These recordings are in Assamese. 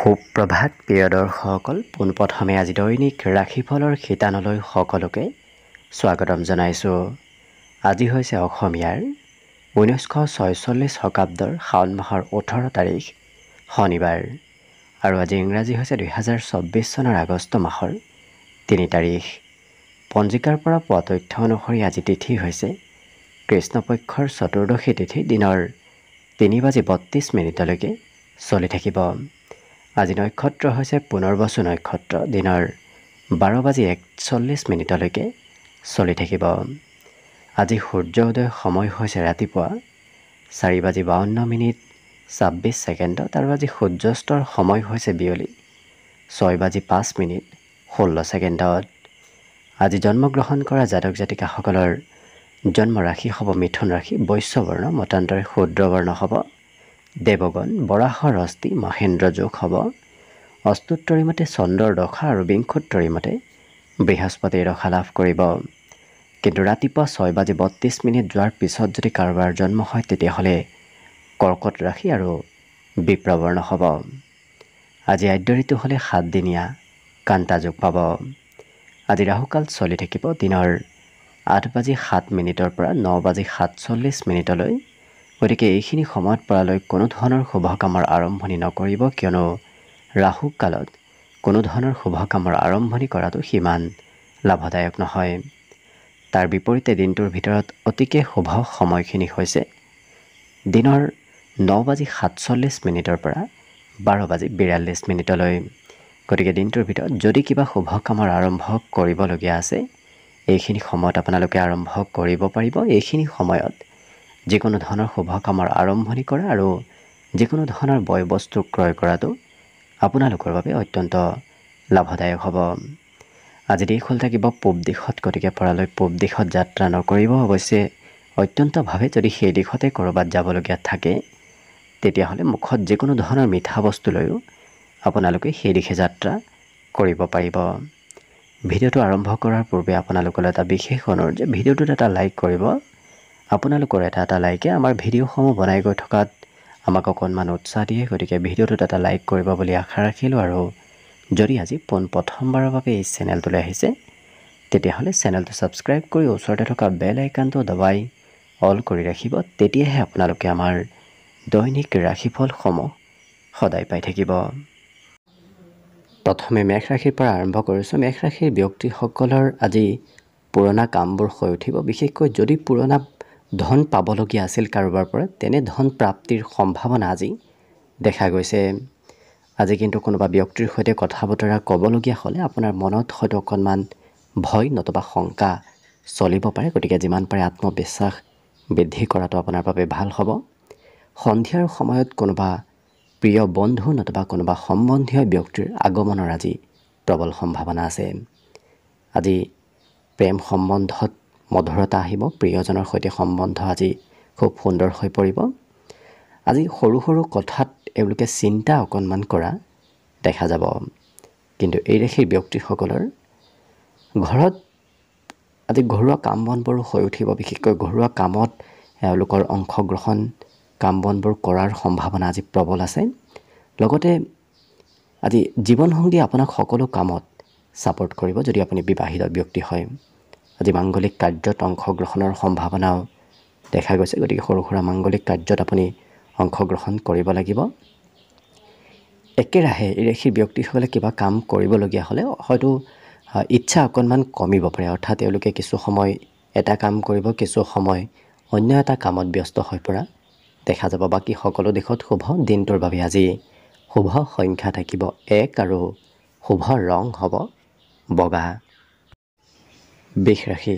সুপ্ৰভাত প্ৰিয় দৰ্শকসকল, পোনপ্ৰথমে আজি দৈনিক ৰাশিফলৰ শিতানলৈ সকলোকে স্বাগতম জনাইছোঁ। আজি হৈছে অসমীয়াৰ 1946 শকাব্দৰ শাওণ মাহৰ 18 তাৰিখ শনিবাৰ আৰু আজি ইংৰাজী হৈছে 2024 চনৰ আগষ্ট মাহৰ 3 তাৰিখ। পঞ্জিকাৰ পৰা পোৱা তথ্য অনুসৰি আজি তিথি হৈছে কৃষ্ণপক্ষৰ চতুৰ্দশী তিথি, দিনৰ 3:32 চলি থাকিব। আজি নক্ষত্ৰ হৈছে পুনৰ্বসু নক্ষত্ৰ, দিনৰ 12:41 চলি থাকিব। আজি সূৰ্য উদয় সময় হৈছে ৰাতিপুৱা 4:52 আৰু আজি সূৰ্যাস্তৰ সময় হৈছে বিয়লি 6:05 আজি জন্মগ্ৰহণ কৰা জাতক জাতিকাসকলৰ জন্ম ৰাশি হ'ব মিথুন ৰাশি, বৈশ্যবৰ্ণ, মতান্তৰে শূদ্ৰবৰ্ণ হ'ব, দেৱগণ, বৰাহৰ অস্থি, মহেন্দ্ৰ যোগ হ'ব, অষ্টোত্তৰী মতে চন্দ্ৰৰ দশা আৰু বিংশোত্তৰী মতে বৃহস্পতিৰ দশা লাভ কৰিব। কিন্তু ৰাতিপুৱা 6:32 যোৱাৰ পিছত যদি কাৰোবাৰ জন্ম হয় তেতিয়াহ'লে কৰ্কট ৰাশি আৰু বিপ্ৰবৰ্ণ হ'ব। আজি আদ্য ঋতু হ'লে 7 দিনীয়া কান্তা যোগ পাব। আজি ৰাহুকাল চলি থাকিব দিনৰ 8:07 পৰা 9:47। গতিকে এইখিনি সময়ত পৰালৈ কোনো ধৰণৰ শুভ কামৰ আৰম্ভণি নকৰিব, কিয়নো ৰাহু কালত কোনো ধৰণৰ শুভ কামৰ আৰম্ভণি কৰাটো সিমান লাভদায়ক নহয়। তাৰ বিপৰীতে দিনটোৰ ভিতৰত অতিকে শুভ সময়খিনি হৈছে দিনৰ 9:47 পৰা 12:42। গতিকে দিনটোৰ ভিতৰত যদি কিবা শুভ কামৰ আৰম্ভ কৰিবলগীয়া আছে এইখিনি সময়ত আপোনালোকে আৰম্ভ কৰিব পাৰিব। এইখিনি সময়ত যিকোনো ধৰণৰ শুভ কামৰ আৰম্ভণি কৰা আৰু যিকোনো ধৰণৰ বয় বস্তু ক্ৰয় কৰাটো আপোনালোকৰ বাবে অত্যন্ত লাভদায়ক হ'ব। আজি দেশ হ'ল থাকিব পূব দিশত, গতিকে পৰালৈ পূব দিশত যাত্ৰা নকৰিব। অৱশ্যে অত্যন্তভাৱে যদি সেই দিশতে ক'ৰবাত যাবলগীয়া থাকে তেতিয়াহ'লে মুখত যিকোনো ধৰণৰ মিঠা বস্তু লৈও আপোনালোকে সেই দিশে যাত্ৰা কৰিব পাৰিব। ভিডিঅ'টো আৰম্ভ কৰাৰ পূৰ্বে আপোনালোকলৈ এটা বিশেষ অনুৰোধ যে ভিডিঅ'টোত এটা লাইক কৰিব। আপোনালোকৰ এটা লাইকে আমাৰ ভিডিঅ'সমূহ বনাই গৈ থকাত আমাক অকণমান উৎসাহ দিয়ে। গতিকে ভিডিঅ'টোত এটা লাইক কৰিব বুলি আশা ৰাখিলোঁ। আৰু যদি আজি প্ৰথমবাৰৰ বাবে এই চেনেলটোলৈ আহিছে তেতিয়াহ'লে চেনেলটো ছাবস্ক্ৰাইব কৰি ওচৰতে থকা বেল আইকনটো দবাই অল কৰি ৰাখিব। তেতিয়াহে আপোনালোকে আমাৰ দৈনিক ৰাশিফলসমূহ সদায় পাই থাকিব। প্ৰথমে মেষ ৰাশিৰ পৰা আৰম্ভ কৰিছোঁ। মেষ ৰাশিৰ ব্যক্তিসকলৰ আজি পুৰণা কামবোৰ হৈ উঠিব। বিশেষকৈ যদি পুৰণা ধন পাবলগীয়া আছিল কাৰোবাৰ পৰা, তেনে ধন প্ৰাপ্তিৰ সম্ভাৱনা আজি দেখা গৈছে। আজি কিন্তু কোনোবা ব্যক্তিৰ সৈতে কথা বতৰা ক'বলগীয়া হ'লে আপোনাৰ মনত হয়তো অকণমান ভয় নতুবা শংকা চলিব পাৰে। গতিকে যিমান পাৰে আত্মবিশ্বাস বৃদ্ধি কৰাটো আপোনাৰ বাবে ভাল হ'ব। সন্ধিয়াৰ সময়ত কোনোবা প্ৰিয় বন্ধু নতুবা কোনোবা সম্বন্ধীয় ব্যক্তিৰ আগমনৰ আজি প্ৰবল সম্ভাৱনা আছে। আজি প্ৰেম সম্বন্ধত মধুৰতা আহিব। প্ৰিয়জনৰ সৈতে সম্বন্ধ আজি খুব সুন্দৰ হৈ পৰিব। আজি সৰু সৰু কথাত এওঁলোকে চিন্তা অকণমান কৰা দেখা যাব। কিন্তু এই ৰাশিৰ ব্যক্তিসকলৰ ঘৰত আজি ঘৰুৱা কাম বনবোৰো হৈ উঠিব। বিশেষকৈ ঘৰুৱা কামত এওঁলোকৰ অংশগ্ৰহণ, কাম বনবোৰ কৰাৰ সম্ভাৱনা আজি প্ৰবল আছে। লগতে আজি জীৱনসংগী আপোনাক সকলো কামত ছাপোৰ্ট কৰিব যদি আপুনি বিবাহিত ব্যক্তি হয়। আজি মাংগলিক কাৰ্যত অংশগ্ৰহণৰ সম্ভাৱনাও দেখা গৈছে। গতিকে সৰু সুৰা মাংগলিক কাৰ্যত আপুনি অংশগ্ৰহণ কৰিব লাগিব। একেৰাহে এই ৰাশিৰ ব্যক্তিসকলে কিবা কাম কৰিবলগীয়া হ'লে হয়তো ইচ্ছা অকণমান কমিব পাৰে। অৰ্থাৎ তেওঁলোকে কিছু সময় এটা কাম কৰিব, কিছু সময় অন্য এটা কামত ব্যস্ত হৈ পৰা দেখা যাব। বাকী সকলো দিশত শুভ। দিনটোৰ বাবে আজি শুভ সংখ্যা থাকিব 1 আৰু শুভ ৰং হ'ব বগা। বৃষ ৰাশি।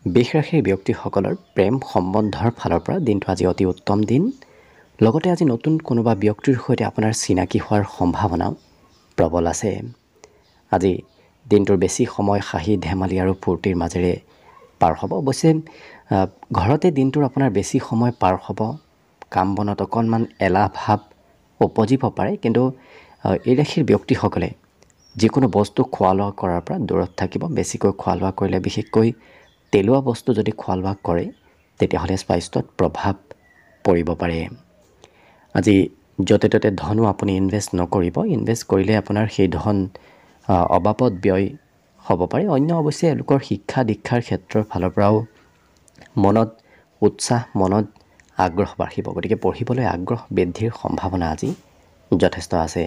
বৃষ ৰাশিৰ ব্যক্তিসকলৰ প্ৰেম সম্বন্ধৰ ফালৰ পৰা দিনটো আজি অতি উত্তম দিন। লগতে আজি নতুন কোনোবা ব্যক্তিৰ সৈতে আপোনাৰ চিনাকি হোৱাৰ সম্ভাৱনাও প্ৰবল আছে। আজি দিনটোৰ বেছি সময় হাঁহি ধেমালি আৰু ফূৰ্তিৰ মাজেৰে পাৰ হ'ব। অৱশ্যে ঘৰতে দিনটোৰ আপোনাৰ বেছি সময় পাৰ হ'ব। কাম বনত অকণমান এলাহ ভাৱ উপজিব পাৰে। কিন্তু এই ৰাশিৰ ব্যক্তিসকলে যিকোনো বস্তু খোৱা লোৱা কৰাৰ পৰা দূৰত থাকিব। বেছিকৈ খোৱা লোৱা কৰিলে, বিশেষকৈ তেলোৱা বস্তু যদি খোৱা লোৱা কৰে তেতিয়াহ'লে স্বাস্থ্যত প্ৰভাৱ পৰিব পাৰে। আজি য'তে ত'তে ধনো আপুনি ইনভেষ্ট নকৰিব। ইনভেষ্ট কৰিলে আপোনাৰ সেই ধন অবাবত ব্যয় হ'ব পাৰে। অন্য অৱশ্যে এওঁলোকৰ শিক্ষা দীক্ষাৰ ক্ষেত্ৰৰ ফালৰ পৰাও মনত উৎসাহ, মনত আগ্ৰহ বাঢ়িব। গতিকে পঢ়িবলৈ আগ্ৰহ বৃদ্ধিৰ সম্ভাৱনা আজি যথেষ্ট আছে।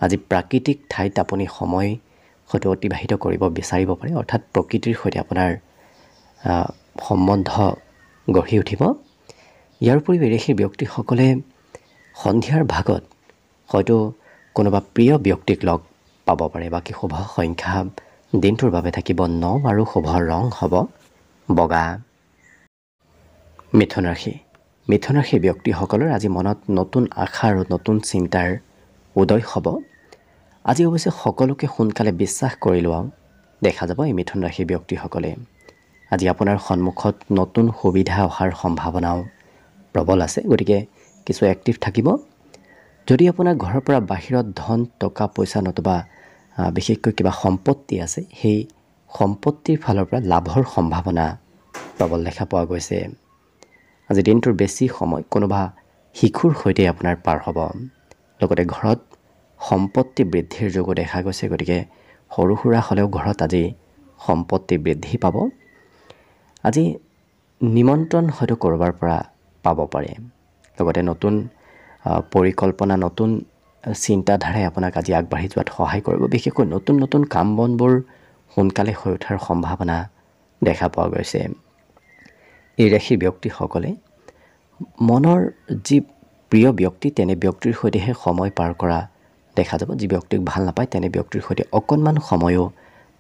আজি প্ৰাকৃতিক ঠাইত আপুনি সময় হয়তো অতিবাহিত কৰিব বিচাৰিব পাৰে, অৰ্থাৎ প্ৰকৃতিৰ সৈতে আপোনাৰ সম্বন্ধ গঢ়ি উঠিব। ইয়াৰ উপৰিও এই ৰাশিৰ ব্যক্তিসকলে সন্ধিয়াৰ ভাগত হয়তো কোনোবা প্ৰিয় ব্যক্তিক লগ পাব পাৰে। বাকী শুভ সংখ্যা দিনটোৰ বাবে থাকিব 9 আৰু শুভ ৰং হ'ব বগা। মিথুন ৰাশি। মিথুন ৰাশিৰ ব্যক্তিসকলৰ আজি মনত নতুন আশা আৰু নতুন চিন্তাৰ উদয় হ'ব। আজি অৱশ্যে সকলোকে সোনকালে বিশ্বাস কৰি লোৱাও দেখা যাব এই মিথুন ৰাশিৰ ব্যক্তিসকলে। আজি আপোনাৰ সন্মুখত নতুন সুবিধা অহাৰ সম্ভাৱনাও প্ৰবল আছে। গতিকে কিছু এক্টিভ থাকিব। যদি আপোনাৰ ঘৰৰ পৰা বাহিৰত ধন টকা পইচা নতুবা বিশেষকৈ কিবা সম্পত্তি আছে, সেই সম্পত্তিৰ ফালৰ পৰা লাভৰ সম্ভাৱনা প্ৰবল দেখা পোৱা গৈছে। আজি দিনটোৰ বেছি সময় কোনোবা শিশুৰ সৈতে আপোনাৰ পাৰ হ'ব। লগতে ঘৰত সম্পত্তি বৃদ্ধিৰ যোগো দেখা গৈছে। গতিকে সৰু সুৰা হ'লেও ঘৰত আজি সম্পত্তি বৃদ্ধি পাব। আজি নিমন্ত্ৰণ হয়তো ক'ৰবাৰ পৰা পাব পাৰে। লগতে নতুন পৰিকল্পনা, নতুন চিন্তাধাৰাই আপোনাক আজি আগবাঢ়ি যোৱাত সহায় কৰিব। বিশেষকৈ নতুন নতুন কাম বনবোৰ সোনকালে হৈ উঠাৰ সম্ভাৱনা দেখা পোৱা গৈছে। এই ৰাশিৰ ব্যক্তিসকলে মনৰ যি প্ৰিয় ব্যক্তি, তেনে ব্যক্তিৰ সৈতেহে সময় পাৰ কৰা দেখা যাব। যি ব্যক্তিক ভাল নাপায় তেনে ব্যক্তিৰ সৈতে অকণমান সময়ো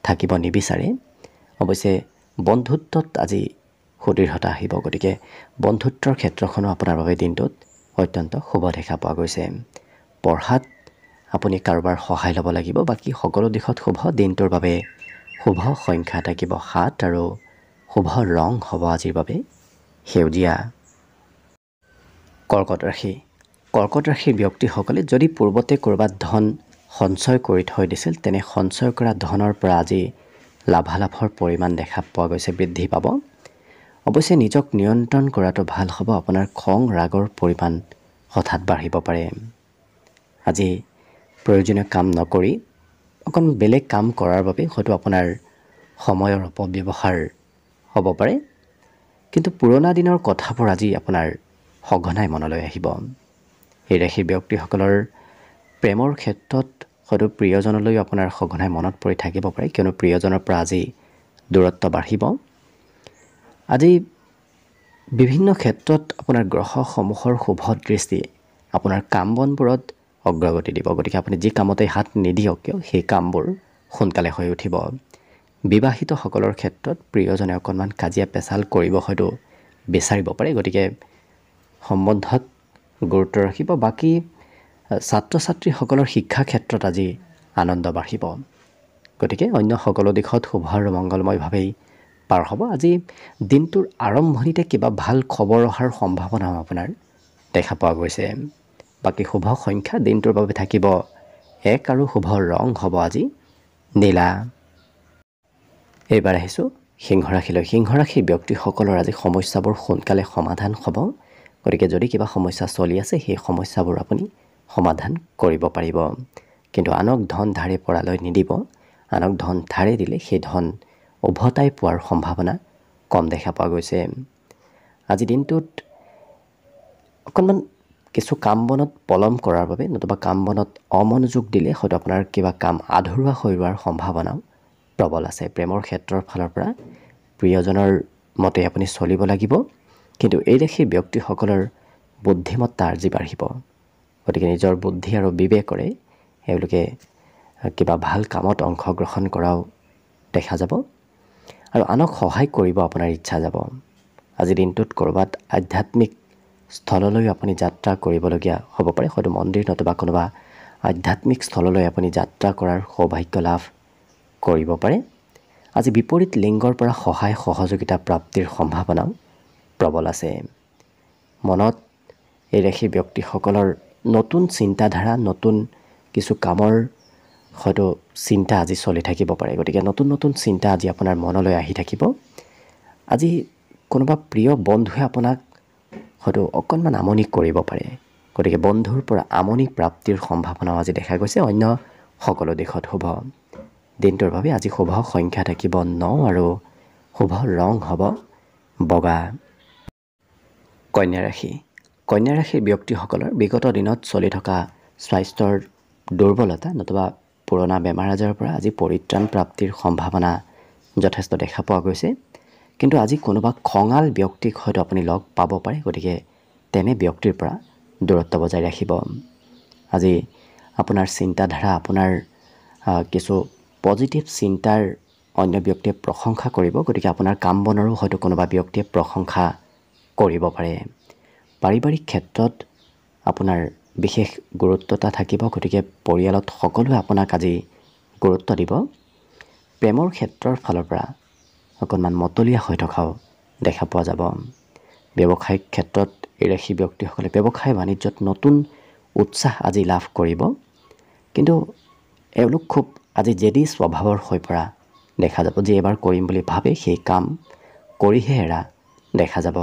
থাকিব নিবিচাৰে। অৱশ্যে বন্ধুত্বত আজি সুদৃঢ়তা আহিব। গতিকে বন্ধুত্বৰ ক্ষেত্ৰখনো আপোনাৰ বাবে দিনটোত অত্যন্ত শুভ দেখা পোৱা গৈছে। পঢ়াত আপুনি কাৰোবাৰ সহায় ল'ব লাগিব। বাকী সকলো দিশত শুভ। দিনটোৰ বাবে শুভ সংখ্যা থাকিব 7 আৰু শুভ ৰং হ'ব আজিৰ বাবে সেউজীয়া। কৰ্কট ৰাশি। কৰ্কট ৰাশিৰ ব্যক্তিসকলে যদি পূৰ্বতে ক'ৰবাত ধন সঞ্চয় কৰি থৈ দিছিল, তেনে সঞ্চয় কৰা ধনৰ পৰা আজি লাভালাভৰ পৰিমাণ দেখা পোৱা গৈছে, বৃদ্ধি পাব। অৱশ্যে নিজক নিয়ন্ত্ৰণ কৰাটো ভাল হ'ব। আপোনাৰ খং ৰাগৰ পৰিমাণ হঠাৎ বাঢ়িব পাৰে। আজি প্ৰয়োজনীয় কাম নকৰি অকণ বেলেগ কাম কৰাৰ বাবে হয়তো আপোনাৰ সময়ৰ অপব্যৱহাৰ হ'ব পাৰে। কিন্তু পুৰণা দিনৰ কথাবোৰ আজি আপোনাৰ সঘনাই মনলৈ আহিব। এই ৰাশিৰ ব্যক্তিসকলৰ প্ৰেমৰ ক্ষেত্ৰত হয়তো প্ৰিয়জনলৈ আপোনাৰ সঘনাই মনত পৰি থাকিব পাৰে, কিয়নো প্ৰিয়জনৰ পৰা আজি দূৰত্ব বাঢ়িব। আজি বিভিন্ন ক্ষেত্ৰত আপোনাৰ গ্ৰহসমূহৰ শুভ দৃষ্টি আপোনাৰ কাম বনবোৰত অগ্ৰগতি দিব। গতিকে আপুনি যি কামতে হাত নিদিয়ক কিয় সেই কামবোৰ সোনকালে হৈ উঠিব। বিবাহিতসকলৰ ক্ষেত্ৰত প্ৰিয়জনে অকণমান কাজিয়া পেচাল কৰিব হয়তো বিচাৰিব পাৰে। গতিকে সম্বন্ধত গুৰুত্ব ৰাখিব। বাকী ছাত্ৰ ছাত্ৰীসকলৰ শিক্ষা ক্ষেত্ৰত আজি আনন্দ বাঢ়িব। গতিকে অন্য সকলো দিশত শুভ আৰু মংগলময়ভাৱেই পাৰ হ'ব। আজি দিনটোৰ আৰম্ভণিতে কিবা ভাল খবৰ অহাৰ সম্ভাৱনাও আপোনাৰ দেখা পোৱা গৈছে। বাকী শুভ সংখ্যা দিনটোৰ বাবে থাকিব 1 আৰু শুভ ৰং হ'ব আজি নীলা। এইবাৰ আহিছোঁ সিংহ ৰাশিলৈ। সিংহ ৰাশিৰ ব্যক্তিসকলৰ আজি সমস্যাবোৰ সোনকালে সমাধান হ'ব। গতিকে যদি কিবা সমস্যা চলি আছে, সেই সমস্যাবোৰ আপুনি সমাধান কৰিব পাৰিব। কিন্তু আনক ধন ধাৰে পৰালৈ নিদিব। আনক ধন ধাৰে দিলে সেই ধন উভতাই পোৱাৰ সম্ভাৱনা কম দেখা পোৱা গৈছে। আজি দিনটোত অকণমান কিছু কাম বনত পলম কৰাৰ বাবে নতুবা কাম বনত অমনোযোগ দিলে হয়তো আপোনাৰ কিবা কাম আধৰুৱা হৈ যোৱাৰ সম্ভাৱনাও প্ৰবল আছে। প্ৰেমৰ ক্ষেত্ৰৰ ফালৰ পৰা প্ৰিয়জনৰ মতে আপুনি চলিব লাগিব। কিন্তু এই ৰাশিৰ ব্যক্তিসকলৰ বুদ্ধিমত্তা আজি বাঢ়িব। গতিকে নিজৰ বুদ্ধি আৰু বিবেকৰে এওঁলোকে কিবা ভাল কামত অংশগ্ৰহণ কৰাও দেখা যাব আৰু আনক সহায় কৰিব আপোনাৰ ইচ্ছা যাব। আজি দিনটোত ক'ৰবাত আধ্যাত্মিক স্থললৈ আপুনি যাত্ৰা কৰিবলগীয়া হ'ব পাৰে। হয়তো মন্দিৰ নতুবা কোনোবা আধ্যাত্মিক স্থললৈ আপুনি যাত্ৰা কৰাৰ সৌভাগ্য লাভ কৰিব পাৰে। আজি বিপৰীত লিংগৰ পৰা সহায় সহযোগিতা প্ৰাপ্তিৰ সম্ভাৱনাও প্ৰবল আছে। মনত এই ৰাশিৰ ব্যক্তিসকলৰ নতুন চিন্তাধাৰা, নতুন কিছু কামৰ হয়তো চিন্তা আজি চলি থাকিব পাৰে। গতিকে নতুন নতুন চিন্তা আজি আপোনাৰ মনলৈ আহি থাকিব। আজি কোনোবা প্ৰিয় বন্ধুৱে আপোনাক হয়তো অকণমান আমনি কৰিব পাৰে। গতিকে বন্ধুৰ পৰা আমনি প্ৰাপ্তিৰ সম্ভাৱনাও আজি দেখা গৈছে। অন্য সকলো দিশত শুভ। দিনটোৰ বাবে আজি শুভ সংখ্যা থাকিব 9 আৰু শুভ ৰং হ'ব বগা। কন্যা ৰাশি। কন্যা ৰাশিৰ ব্যক্তিসকলৰ বিগত দিনত চলি থকা স্বাস্থ্যৰ দুৰ্বলতা নতুবা পুৰণা বেমাৰ আজাৰৰ পৰা আজি পৰিত্ৰাণ প্ৰাপ্তিৰ সম্ভাৱনা যথেষ্ট দেখা পোৱা গৈছে। কিন্তু আজি কোনোবা খঙাল ব্যক্তিক হয়তো আপুনি লগ পাব পাৰে। গতিকে তেনে ব্যক্তিৰ পৰা দূৰত্ব বজাই ৰাখিব। আজি আপোনাৰ চিন্তাধাৰা, আপোনাৰ কিছু পজিটিভ চিন্তাৰ অন্য ব্যক্তিয়ে প্ৰশংসা কৰিব। গতিকে আপোনাৰ কাম বনৰো হয়তো কোনোবা ব্যক্তিয়ে প্ৰশংসা কৰিব পাৰে। পাৰিবাৰিক ক্ষেত্ৰত আপোনাৰ বিশেষ গুৰুত্বতা থাকিব। গতিকে পৰিয়ালত সকলোৱে আপোনাক আজি গুৰুত্ব দিব। প্ৰেমৰ ক্ষেত্ৰৰ ফালৰ পৰা অকণমান মতলীয়া হৈ থকাও দেখা পোৱা যাব। ব্যৱসায়িক ক্ষেত্ৰত এই ৰাশি ব্যক্তিসকলে ব্যৱসায় বাণিজ্যত নতুন উৎসাহ আজি লাভ কৰিব। কিন্তু এওঁলোক খুব আজি জেদী স্বভাৱৰ হৈ পৰা দেখা যাব। যে এবাৰ কৰিম বুলি ভাবে সেই কাম কৰিহে এৰা দেখা যাব।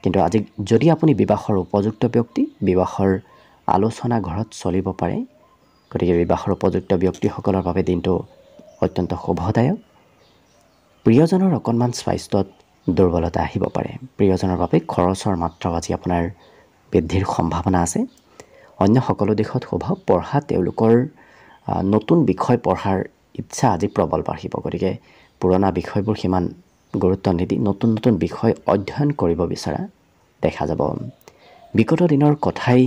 কিন্তু আজি যদি আপুনি বিবাহৰ উপযুক্ত ব্যক্তি, বিবাহৰ আলোচনা ঘৰত চলিব পাৰে। গতিকে বিবাহৰ উপযুক্ত ব্যক্তিসকলৰ বাবে দিনটো অত্যন্ত শুভদায়ক। প্ৰিয়জনৰ অকণমান স্বাস্থ্যত দুৰ্বলতা আহিব পাৰে। প্ৰিয়জনৰ বাবে খৰচৰ মাত্ৰাও আজি আপোনাৰ বৃদ্ধিৰ সম্ভাৱনা আছে। অন্য সকলো দিশত শুভ। পঢ়া তেওঁলোকৰ নতুন বিষয় পঢ়াৰ ইচ্ছা আজি প্ৰবল বাঢ়িব। গতিকে পুৰণা বিষয়বোৰ সিমান গুৰুত্ব নিদি নতুন নতুন বিষয় অধ্যয়ন কৰিব বিচৰা দেখা যাব। বিগত দিনৰ কথাই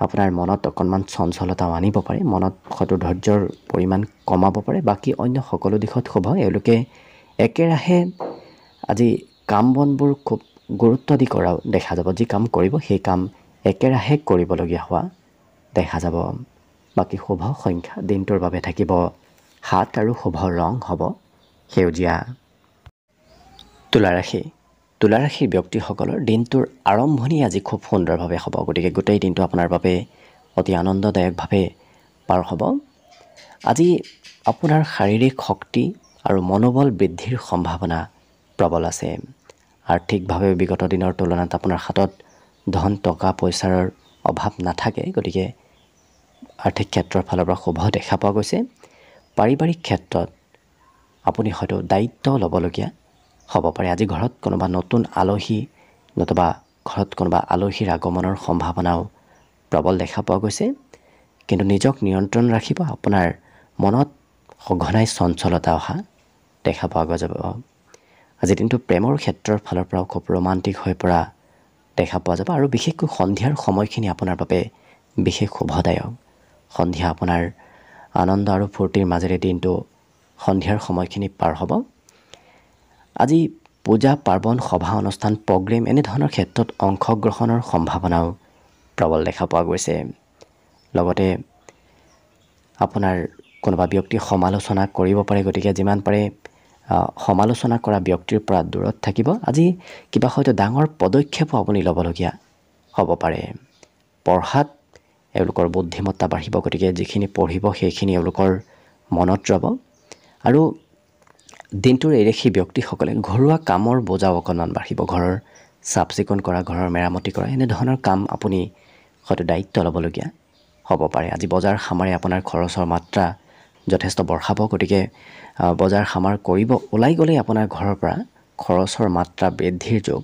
আপোনাৰ মনত অকণমান চঞ্চলতাও আনিব পাৰে। মনত হয়তো ধৈৰ্যৰ পৰিমাণ কমাব পাৰে। বাকী অন্য সকলো দিশত শুভ। এওঁলোকে একেৰাহে আজি কাম বনবোৰ খুব গুৰুত্ব দি কৰাও দেখা যাব। যি কাম কৰিব সেই কাম একেৰাহে কৰিবলগীয়া হোৱা দেখা যাব। বাকী শুভ সংখ্যা দিনটোৰ বাবে থাকিব 7 আৰু শুভ ৰং হ'ব সেউজীয়া। তুলা ৰাশি। তুলা ৰাশিৰ ব্যক্তিসকলৰ দিনটোৰ আৰম্ভণি আজি খুব সুন্দৰভাৱে হ'ব। গতিকে গোটেই দিনটো আপোনাৰ বাবে অতি আনন্দদায়কভাৱে পাৰ হ'ব। আজি আপোনাৰ শাৰীৰিক শক্তি আৰু মনোবল বৃদ্ধিৰ সম্ভাৱনা প্ৰবল আছে। আৰ্থিকভাৱে বিগত দিনৰ তুলনাত আপোনাৰ হাতত ধন টকা পইচাৰ অভাৱ নাথাকে। গতিকে আৰ্থিক ক্ষেত্ৰৰ ফালৰ পৰা শুভ দেখা পোৱা গৈছে। পাৰিবাৰিক ক্ষেত্ৰত আপুনি হয়তো দায়িত্ব ল'বলগীয়া হ'ব পাৰে। আজি ঘৰত কোনোবা নতুন আলহী নতুবা ঘৰত কোনোবা আলহীৰ আগমনৰ সম্ভাৱনাও প্ৰবল দেখা পোৱা গৈছে। কিন্তু নিজক নিয়ন্ত্ৰণ ৰাখিব। আপোনাৰ মনত সঘনাই চঞ্চলতা অহা দেখা পোৱা যাব। আজি দিনটো প্ৰেমৰ ক্ষেত্ৰৰ ফালৰ পৰাও খুব ৰোমান্টিক হৈ পৰা দেখা পোৱা যাব। আৰু বিশেষকৈ সন্ধিয়াৰ সময়খিনি আপোনাৰ বাবে বিশেষ শুভদায়ক। সন্ধিয়া আপোনাৰ আনন্দ আৰু ফূৰ্তিৰ মাজেৰে দিনটো সন্ধিয়াৰ সময়খিনি পাৰ হ'ব। আজি পূজা পাৰ্বণ সভা অনুষ্ঠান প্ৰগ্ৰেম এনেধৰণৰ ক্ষেত্ৰত অংশগ্ৰহণৰ সম্ভাৱনাও প্ৰবল দেখা পোৱা গৈছে। লগতে আপোনাৰ কোনোবা ব্যক্তিয়ে সমালোচনা কৰিব পাৰে। গতিকে যিমান পাৰে সমালোচনা কৰা ব্যক্তিৰ পৰা দূৰত থাকিব। আজি কিবা হয়তো ডাঙৰ পদক্ষেপো আপুনি ল'বলগীয়া হ'ব পাৰে। পঢ়াত এওঁলোকৰ বুদ্ধিমত্তা বাঢ়িব। গতিকে যিখিনি পঢ়িব সেইখিনি এওঁলোকৰ মনত ৰ'ব। আৰু দিনটোৰ এই ৰাশি ব্যক্তিসকলে ঘৰুৱা কামৰ বোজাও অকণমান বাঢ়িব। ঘৰৰ চাফ চিকুণ কৰা, ঘৰৰ মেৰামতি কৰা এনেধৰণৰ কাম আপুনি হয়তো দায়িত্ব ল'বলগীয়া হ'ব পাৰে। আজি বজাৰ সামাৰে আপোনাৰ খৰচৰ মাত্ৰা যথেষ্ট বঢ়াব। গতিকে বজাৰ সামাৰ কৰিব ওলাই গ'লেই আপোনাৰ ঘৰৰ পৰা খৰচৰ মাত্ৰা বৃদ্ধিৰ যোগ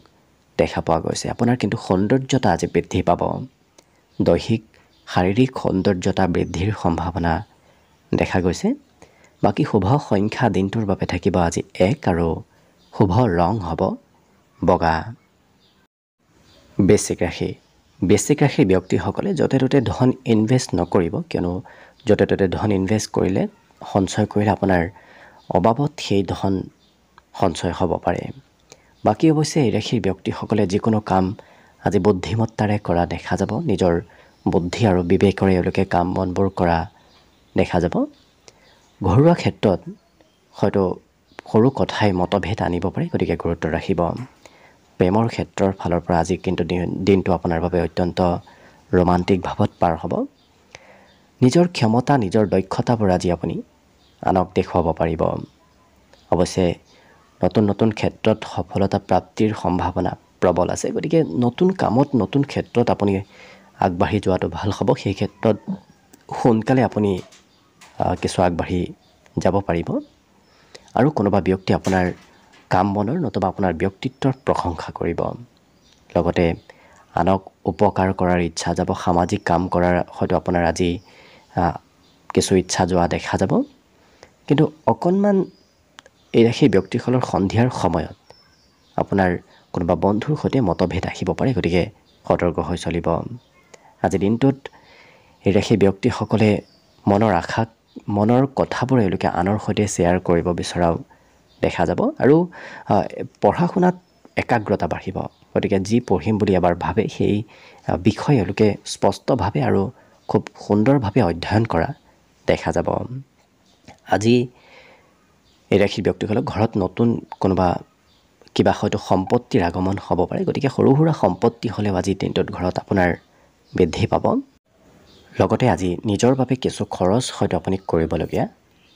দেখা পোৱা গৈছে। আপোনাৰ কিন্তু সৌন্দৰ্যতা আজি বৃদ্ধি পাব। দৈহিক শাৰীৰিক সৌন্দৰ্যতা বৃদ্ধিৰ সম্ভাৱনা দেখা গৈছে। বাকী শুভ সংখ্যা দিনটোৰ বাবে থাকিব আজি 1 আৰু শুভ ৰং হ'ব বগা। বৃশ্চিক ৰাশি। বৃশ্চিক ৰাশিৰ ব্যক্তিসকলে য'তে ত'তে ধন ইনভেষ্ট নকৰিব। কিয়নো য'তে ত'তে ধন ইনভেষ্ট কৰিলে সঞ্চয় কৰিলে আপোনাৰ অবাবত সেই ধন সঞ্চয় হ'ব পাৰে। বাকী অৱশ্যে এই ৰাশিৰ ব্যক্তিসকলে যিকোনো কাম আজি বুদ্ধিমত্তাৰে কৰা দেখা যাব। নিজৰ বুদ্ধি আৰু বিবেকৰে এওঁলোকে কাম বনবোৰ কৰা দেখা যাব। ঘৰুৱা ক্ষেত্ৰত হয়তো সৰু কথাই মতভেদ আনিব পাৰে। গতিকে গুৰুত্ব ৰাখিব। প্ৰেমৰ ক্ষেত্ৰৰ ফালৰ পৰা আজি কিন্তু দিনটো আপোনাৰ বাবে অত্যন্ত ৰোমান্টিক ভাৱত পাৰ হ'ব। নিজৰ ক্ষমতা নিজৰ দক্ষতাবোৰ আজি আপুনি আনক দেখুৱাব পাৰিব। অৱশ্যে নতুন নতুন ক্ষেত্ৰত সফলতা প্ৰাপ্তিৰ সম্ভাৱনা প্ৰবল আছে। গতিকে নতুন কামত নতুন ক্ষেত্ৰত আপুনি আগবাঢ়ি যোৱাটো ভাল হ'ব। সেই ক্ষেত্ৰত সোনকালে আপুনি কিছু আগবাঢ়ি যাব পাৰিব। আৰু কোনোবা ব্যক্তি আপোনাৰ কাম বনৰ নতুবা আপোনাৰ ব্যক্তিত্বৰ প্ৰশংসা কৰিব। লগতে আনক উপকাৰ কৰাৰ ইচ্ছা যাব। সামাজিক কাম কৰাৰ হয়তো আপোনাৰ আজি কিছু ইচ্ছা যোৱা দেখা যাব। কিন্তু অকণমান সেই ব্যক্তিসকলৰ সন্ধিয়াৰ সময়ত আপোনাৰ কোনোবা বন্ধুৰ সৈতে মতভেদ আহিব পাৰে, গতিকে সতৰ্ক হৈ চলিব। আজিৰ দিনটোত সেই ব্যক্তিসকলে মনৰ কথাবোৰ এওঁলোকে আনৰ সৈতে শ্বেয়াৰ কৰিব বিচৰাও দেখা যাব। আৰু পঢ়া শুনাত একাগ্ৰতা বাঢ়িব। গতিকে যি পঢ়িম বুলি এবাৰ ভাবে সেই বিষয় এওঁলোকে স্পষ্টভাৱে আৰু খুব সুন্দৰভাৱে অধ্যয়ন কৰা দেখা যাব। আজি এই ৰাশিৰ ব্যক্তিসকলক ঘৰত নতুন কোনোবা কিবা হয়তো সম্পত্তিৰ আগমন হ'ব পাৰে। গতিকে সৰু সুৰা সম্পত্তি হ'লেও আজিৰ দিনটোত ঘৰত আপোনাৰ বৃদ্ধি পাব। লগতে আজি নিজৰ বাবে কিছু খৰচ হয়তো আপুনি কৰিবলগীয়া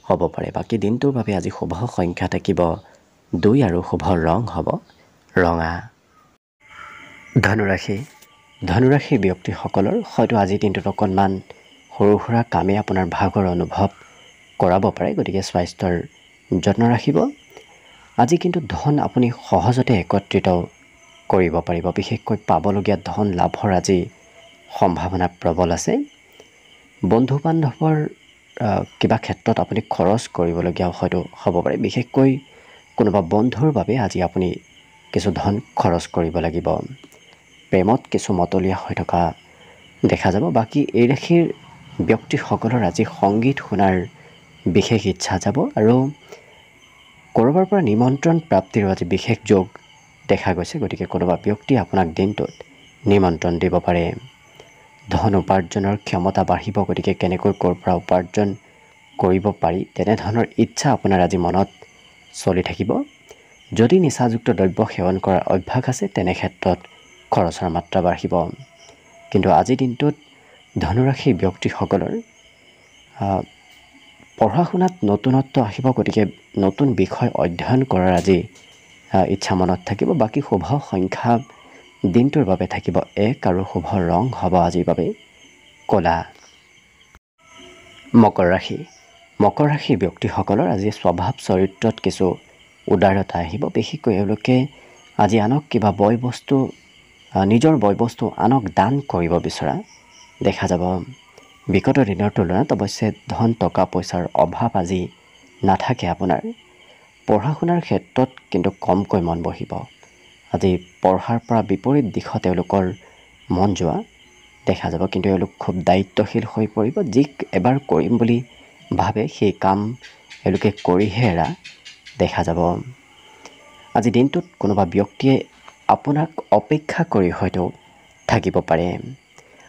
হ'ব পাৰে। বাকী দিনটোৰ বাবে আজি শুভ সংখ্যা থাকিব 2 আৰু শুভ ৰং হ'ব ৰঙা। ধনুৰাশি ব্যক্তিসকলৰ হয়তো আজিৰ দিনটোত অকণমান সৰু সুৰা কামে আপোনাৰ ভাগৰ অনুভৱ কৰাব পাৰে। গতিকে স্বাস্থ্যৰ যত্ন ৰাখিব। আজি কিন্তু ধন আপুনি সহজতে একত্ৰিত কৰিব পাৰিব। বিশেষকৈ পাবলগীয়া ধন লাভৰ আজি সম্ভাৱনা প্ৰবল আছে। বন্ধু বান্ধৱৰ কিবা ক্ষেত্ৰত আপুনি খৰচ কৰিবলগীয়া হয়তো হ'ব পাৰে। বিশেষকৈ কোনোবা বন্ধুৰ বাবে আজি আপুনি কিছু ধন খৰচ কৰিব লাগিব। প্ৰেমত কিছু মতলীয়া হৈ থকা দেখা যাব। বাকী এই ৰাশিৰ ব্যক্তিসকলৰ আজি সংগীত শুনাৰ বিশেষ ইচ্ছা যাব। আৰু ক'ৰবাৰ পৰা নিমন্ত্ৰণ প্ৰাপ্তিৰো আজি বিশেষ যোগ দেখা গৈছে। গতিকে কোনোবা ব্যক্তিয়ে আপোনাক দিনটোত নিমন্ত্ৰণ দিব পাৰে। ধন উপাৰ্জনৰ ক্ষমতা বাঢ়িব। গতিকে কেনেকৈ ক'ৰ পৰা উপাৰ্জন কৰিব পাৰি তেনেধৰণৰ ইচ্ছা আপোনাৰ আজি মনত চলি থাকিব। যদি নিচাযুক্ত দ্ৰব্য সেৱন কৰাৰ অভ্যাস আছে তেনে ক্ষেত্ৰত খৰচৰ মাত্ৰা বাঢ়িব। কিন্তু আজিৰ দিনটোত ধনুৰাশিৰ ব্যক্তিসকলৰ পঢ়া শুনাত নতুনত্ব আহিব। গতিকে নতুন বিষয় অধ্যয়ন কৰাৰ আজি ইচ্ছা মনত থাকিব। বাকী শুভ সংখ্যা দিনটোৰ বাবে থাকিব 1 আৰু শুভ ৰং হ'ব আজিৰ বাবে ক'লা। মকৰ ৰাশিৰ ব্যক্তিসকলৰ আজি স্বভাৱ চৰিত্ৰত কিছু উদাৰতা আহিব। বিশেষকৈ এওঁলোকে আজি আনক কিবা নিজৰ বয় বস্তু আনক দান কৰিব বিচৰা দেখা যাব। বিগত দিনৰ তুলনাত অৱশ্যে ধন টকা পইচাৰ অভাৱ আজি নাথাকে আপোনাৰ। পঢ়া শুনাৰ ক্ষেত্ৰত কিন্তু কমকৈ মন বহিব। আজি পঢ়াৰ পৰা বিপৰীত দিশত তেওঁলোকৰ মন যোৱা দেখা যাব। কিন্তু এওঁলোক খুব দায়িত্বশীল হৈ পৰিব। যি এবাৰ কৰিম বুলি ভাবে সেই কাম এওঁলোকে কৰিহে এৰা দেখা যাব। আজি দিনটোত কোনোবা ব্যক্তিয়ে আপোনাক অপেক্ষা কৰি হয়তো থাকিব পাৰে।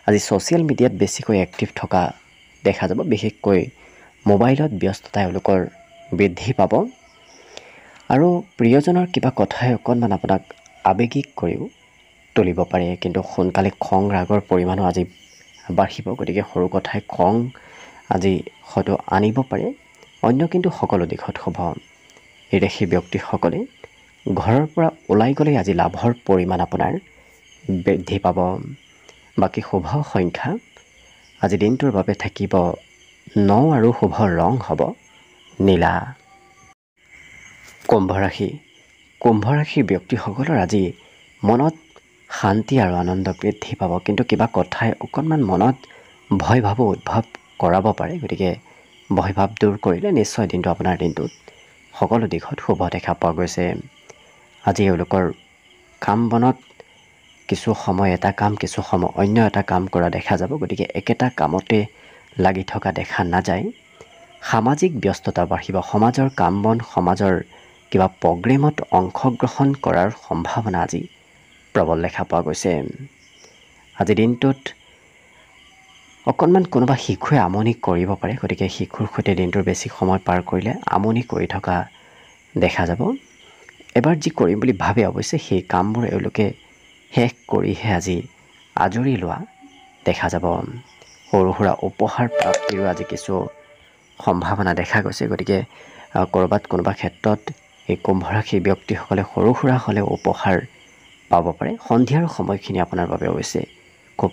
আজি ছ'চিয়েল মিডিয়াত বেছিকৈ এক্টিভ থকা দেখা যাব। বিশেষকৈ মোবাইলত ব্যস্ততা এওঁলোকৰ বৃদ্ধি পাব। আৰু প্ৰিয়জনৰ কিবা কথাই অকণমান আপোনাক আৱেগিক কৰিও তুলিব পাৰে। কিন্তু সোনকালে খং ৰাগৰ পৰিমাণো আজি বাঢ়িব। গতিকে সৰু কথাই খং আজি হয়তো আনিব পাৰে। অন্য কিন্তু সকলো দিশত শুভ। এই ৰাশিৰ ব্যক্তিসকলে ঘৰৰ পৰা ওলাই গ'লে আজি লাভৰ পৰিমাণ আপোনাৰ বৃদ্ধি পাব। বাকী শুভ সংখ্যা আজি দিনটোৰ বাবে থাকিব 9 আৰু শুভ ৰং হ'ব নীলা। কুম্ভ ৰাশিৰ ব্যক্তিসকলৰ আজি মনত শান্তি আৰু আনন্দ বৃদ্ধি পাব। কিন্তু কিবা কথাই অকণমান মনত ভয় ভাবো উদ্ভৱ কৰাব পাৰে। গতিকে ভয় ভাৱ দূৰ কৰিলে নিশ্চয় আপোনাৰ দিনটোত সকলো দিশত শুভ দেখা পোৱা গৈছে। আজি এওঁলোকৰ কাম বনত কিছু সময় এটা কাম কিছু সময় অন্য এটা কাম কৰা দেখা যাব। গতিকে একেটা কামতে লাগি থকা দেখা নাযায়। সামাজিক ব্যস্ততা বাঢ়িব। সমাজৰ কাম বন সমাজৰ কিবা প্ৰগ্ৰেমত অংশগ্ৰহণ কৰাৰ সম্ভাৱনা আজি প্ৰবল দেখা পোৱা গৈছে। আজিৰ দিনটোত অকণমান কোনোবা শিশুৱে আমনি কৰিব পাৰে। গতিকে শিশুৰ সৈতে দিনটোৰ বেছি সময় পাৰ কৰিলে আমনি কৰি থকা দেখা যাব। এবাৰ যি কৰিম বুলি ভাবে অৱশ্যে সেই কামবোৰ এওঁলোকে শেষ কৰিহে আজি আজৰি লোৱা দেখা যাব। সৰু সুৰা উপহাৰ প্ৰাপ্তিৰো আজি কিছু সম্ভাৱনা দেখা গৈছে। গতিকে ক'ৰবাত কোনোবা ক্ষেত্ৰত এই কুম্ভ ৰাশিৰ ব্যক্তিসকলে সৰু সুৰা হ'লেও উপহাৰ পাব পাৰে। সন্ধিয়াৰ সময়খিনি আপোনাৰ বাবে অৱশ্যে খুব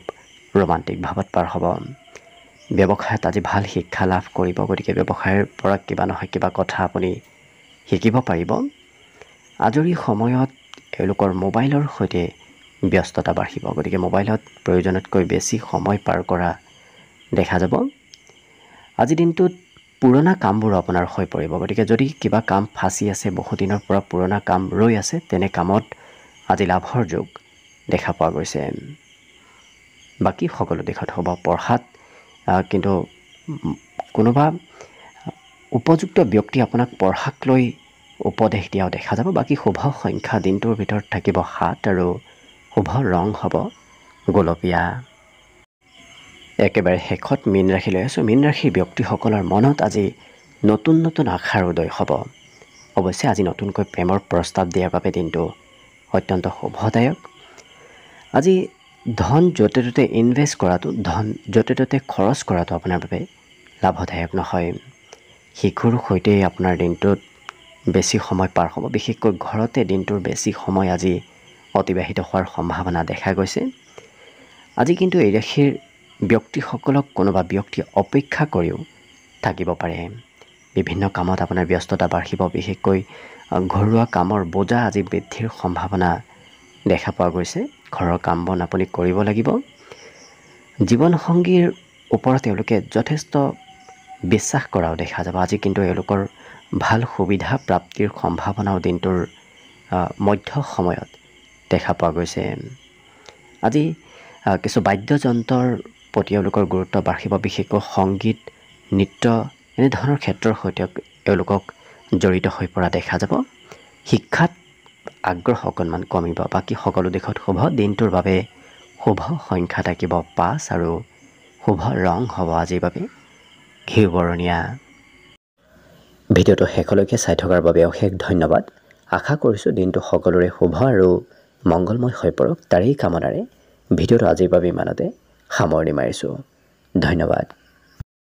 ৰোমান্টিক ভাৱত পাৰ হ'ব। ব্যৱসায়ত আজি ভাল শিক্ষা লাভ কৰিব, গতিকে ব্যৱসায়ৰ পৰা কিবা নহয় কিবা কথা আপুনি শিকিব পাৰিব। আজৰি সময়ত এওঁলোকৰ মোবাইলৰ সৈতে ব্যস্ততা বাঢ়িব, গতিকে মোবাইলত প্ৰয়োজনতকৈ বেছি সময় পাৰ কৰা দেখা যাব। আজিৰ দিনটোত পুৰণা কামবোৰ আপোনাৰ হৈ পৰিব, গতিকে যদি কিবা কাম ফাঁচি আছে, বহুদিনৰ পৰা পুৰণা কাম ৰৈ আছে, তেনে কামত আজি লাভৰ যোগ দেখা পোৱা গৈছে। বাকী সকলো দিশত হ'ব। পঢ়াত কিন্তু কোনোবা উপযুক্ত ব্যক্তি আপোনাক পঢ়াক লৈ উপদেশ দিয়াও দেখা যাব। বাকী শুভ সংখ্যা দিনটোৰ ভিতৰত থাকিব 7 আৰু শুভ ৰং হ'ব গোলপীয়া। একেবাৰে শেষত মীন ৰাশিলৈ আছোঁ। মীন ৰাশিৰ ব্যক্তিসকলৰ মনত আজি নতুন নতুন আশাৰ উদয় হ'ব। অৱশ্যে আজি নতুনকৈ প্ৰেমৰ প্ৰস্তাৱ দিয়াৰ বাবে দিনটো অত্যন্ত শুভদায়ক। আজি ধন য'তে ত'তে ইনভেষ্ট কৰাটো, ধন য'তে ত'তে খৰচ কৰাটো আপোনাৰ বাবে লাভদায়ক নহয়। শিশুৰ সৈতে আপোনাৰ দিনটোত বেছি সময় পাৰ হ'ব, বিশেষকৈ ঘৰতে দিনটোৰ বেছি সময় আজি অতিবাহিত হোৱাৰ সম্ভাৱনা দেখা গৈছে। আজি কিন্তু এই ৰাশিৰ ব্যক্তিসকলক কোনোবা ব্যক্তি অপেক্ষা কৰিও থাকিব পাৰে। বিভিন্ন কামত আপোনাৰ ব্যস্ততা বাঢ়িব, বিশেষকৈ ঘৰুৱা কামৰ বোজা আজি বৃদ্ধিৰ সম্ভাৱনা দেখা পোৱা গৈছে। ঘৰৰ কাম বন আপুনি কৰিব লাগিব। জীৱনসংগীৰ ওপৰত তেওঁলোকে যথেষ্ট বিশ্বাস কৰাও দেখা যাব। আজি কিন্তু এওঁলোকৰ ভাল সুবিধা প্ৰাপ্তিৰ সম্ভাৱনাও দিনটোৰ মধ্য সময়ত দেখা পোৱা গৈছে। আজি কিছু বাদ্যযন্ত্ৰৰ প্ৰতি এওঁলোকৰ গুৰুত্ব বাঢ়িব, বিশেষকৈ সংগীত, নৃত্য এনেধৰণৰ ক্ষেত্ৰৰ সৈতে এওঁলোকক জড়িত হৈ পৰা দেখা যাব। শিক্ষাত আগ্ৰহ অকণমান কমিব। বাকী সকলো দিশত শুভ। দিনটোৰ বাবে শুভ সংখ্যা থাকিব 5 আৰু শুভ ৰং হ'ব আজিৰ বাবে ঘিউ বৰণীয়া। ভিডিঅ'টো শেষলৈকে চাই থকাৰ বাবে অশেষ ধন্যবাদ। আশা কৰিছোঁ দিনটো সকলোৰে শুভ আৰু মংগলময় হৈ পৰক। তাৰেই কামনাৰে ভিডিঅ'টো আজিৰ বাবে ইমানতে সামৰণি মাৰিছোঁ। ধন্যবাদ।